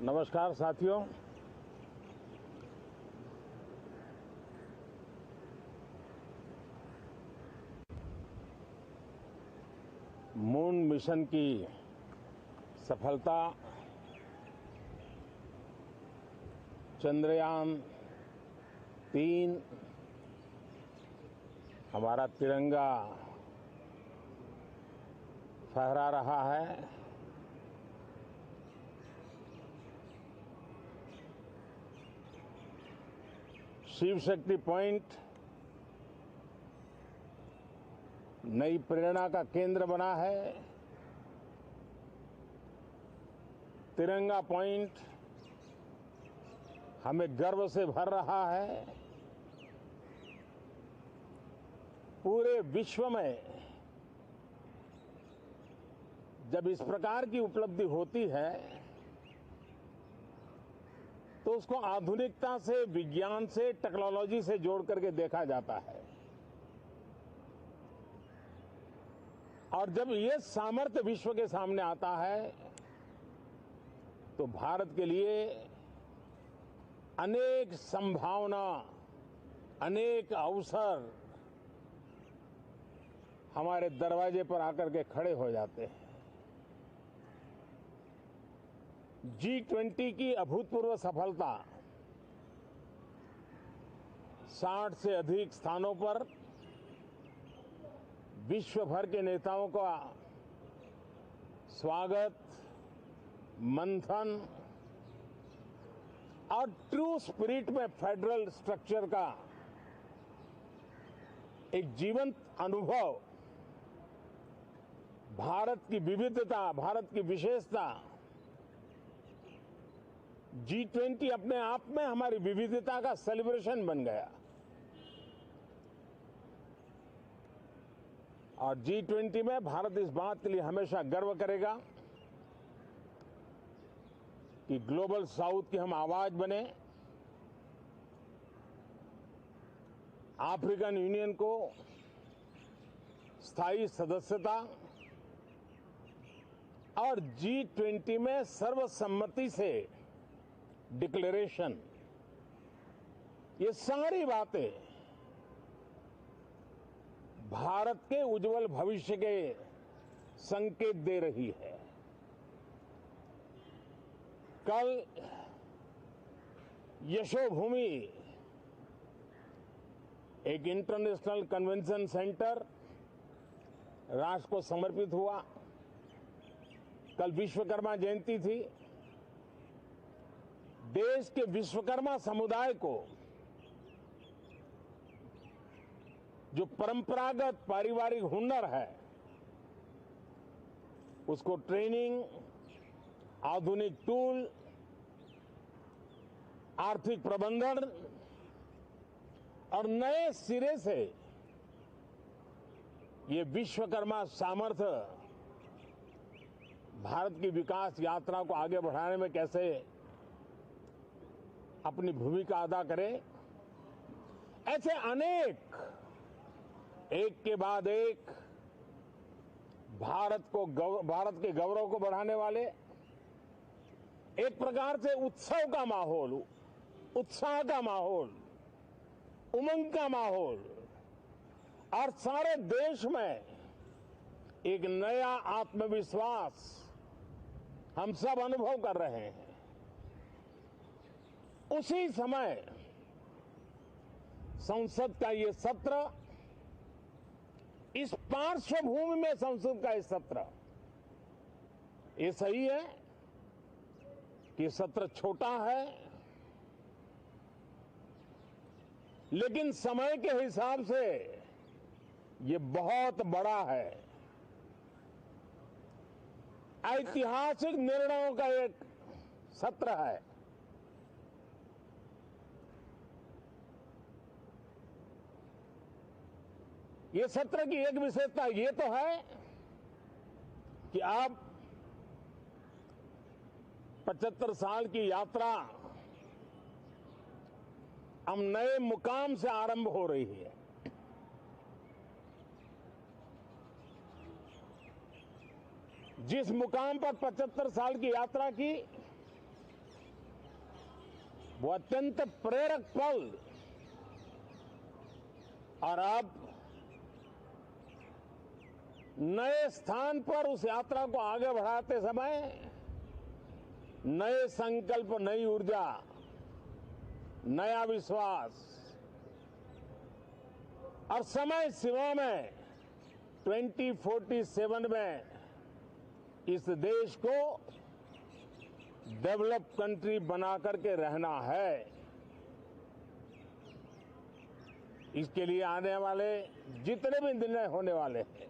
नमस्कार साथियों। Moon mission की सफलता, चंद्रयान 3 हमारा तिरंगा फहरा रहा है। शिव शक्ति पॉइंट नई प्रेरणा का केंद्र बना है। तिरंगा पॉइंट हमें गर्व से भर रहा है। पूरे विश्व में जब इस प्रकार की उपलब्धि होती है तो उसको आधुनिकता से, विज्ञान से, टेक्नोलॉजी से जोड़ करके देखा जाता है। और जब ये सामर्थ्य विश्व के सामने आता है तो भारत के लिए अनेक संभावना, अनेक अवसर हमारे दरवाजे पर आकर के खड़े हो जाते हैं। G20 की अभूतपूर्व सफलता, 60 से अधिक स्थानों पर विश्व भर के नेताओं का स्वागत, मंथन और ट्रू स्पिरिट में फेडरल स्ट्रक्चर का एक जीवंत अनुभव, भारत की विविधता, भारत की विशेषता। G20 अपने आप में हमारी विविधता का सेलिब्रेशन बन गया। और G20 में भारत इस बात के लिए हमेशा गर्व करेगा कि ग्लोबल साउथ की हम आवाज बने। अफ्रीकन यूनियन को स्थायी सदस्यता और G20 में सर्वसम्मति से डिक्लेरेशन, ये सारी बातें भारत के उज्जवल भविष्य के संकेत दे रही है। कल यशोभूमि एक इंटरनेशनल कन्वेंशन सेंटर राष्ट्र को समर्पित हुआ। कल विश्वकर्मा जयंती थी। देश के विश्वकर्मा समुदाय को जो परंपरागत पारिवारिक हुनर है उसको ट्रेनिंग, आधुनिक टूल, आर्थिक प्रबंधन और नए सिरे से ये विश्वकर्मा सामर्थ्य भारत की विकास यात्रा को आगे बढ़ाने में कैसे अपनी भूमिका अदा करे। ऐसे अनेक, एक के बाद एक भारत के गौरव को बढ़ाने वाले, एक प्रकार से उत्सव का माहौल, उत्साह का माहौल, उमंग का माहौल और सारे देश में एक नया आत्मविश्वास हम सब अनुभव कर रहे हैं। उसी समय संसद का ये सत्र, इस पार्श्वभूमि में संसद का ये सत्र, ये सही है कि सत्र छोटा है, लेकिन समय के हिसाब से ये बहुत बड़ा है। ऐतिहासिक निर्णयों का एक सत्र है। ये सत्र की एक विशेषता ये तो है कि अब 75 साल की यात्रा हम नए मुकाम से आरंभ हो रही है। जिस मुकाम पर 75 साल की यात्रा की, वो अत्यंत प्रेरक पल और अब नए स्थान पर उस यात्रा को आगे बढ़ाते समय नए संकल्प, नई ऊर्जा, नया विश्वास और समय सीमा में 2047 में इस देश को डेवलप कंट्री बना करके रहना है। इसके लिए आने वाले जितने भी निर्णय होने वाले हैं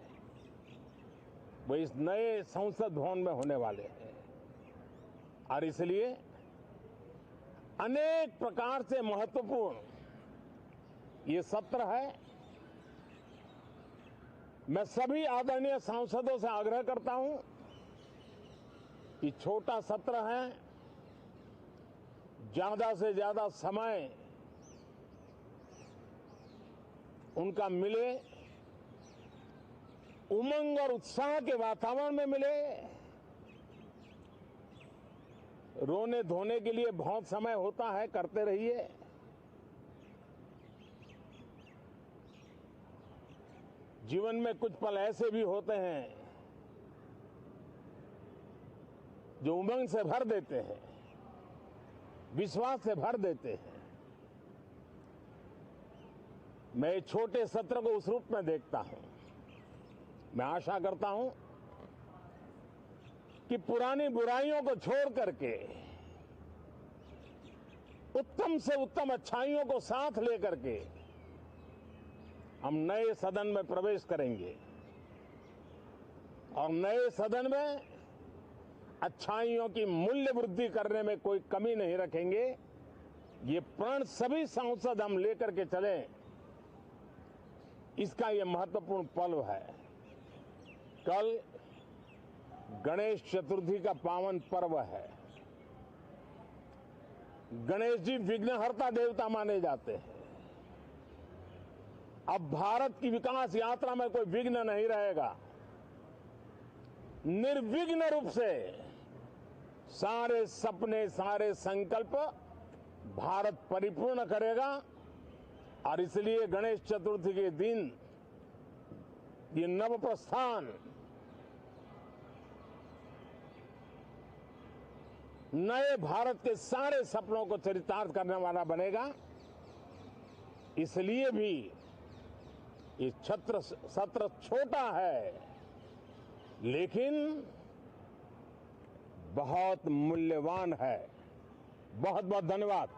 वो इस नए संसद भवन में होने वाले हैं और इसलिए अनेक प्रकार से महत्वपूर्ण ये सत्र है। मैं सभी आदरणीय सांसदों से आग्रह करता हूं कि छोटा सत्र है, ज्यादा से ज्यादा समय उनका मिले, उमंग और उत्साह के वातावरण में मिले। रोने धोने के लिए बहुत समय होता है, करते रहिए। जीवन में कुछ पल ऐसे भी होते हैं जो उमंग से भर देते हैं, विश्वास से भर देते हैं। मैं इस छोटे सत्र को उस रूप में देखता हूं। मैं आशा करता हूं कि पुरानी बुराइयों को छोड़ करके उत्तम से उत्तम अच्छाइयों को साथ लेकर के हम नए सदन में प्रवेश करेंगे और नए सदन में अच्छाइयों की मूल्य वृद्धि करने में कोई कमी नहीं रखेंगे। ये प्रण सभी सांसद हम लेकर के चले, इसका ये महत्वपूर्ण पल है। कल गणेश चतुर्थी का पावन पर्व है। गणेश जी विघ्नहर्ता देवता माने जाते हैं। अब भारत की विकास यात्रा में कोई विघ्न नहीं रहेगा। निर्विघ्न रूप से सारे सपने, सारे संकल्प भारत परिपूर्ण करेगा और इसलिए गणेश चतुर्थी के दिन ये नव प्रस्थान नए भारत के सारे सपनों को चरितार्थ करने वाला बनेगा। इसलिए भी ये सत्र छोटा है लेकिन बहुत मूल्यवान है। बहुत बहुत धन्यवाद।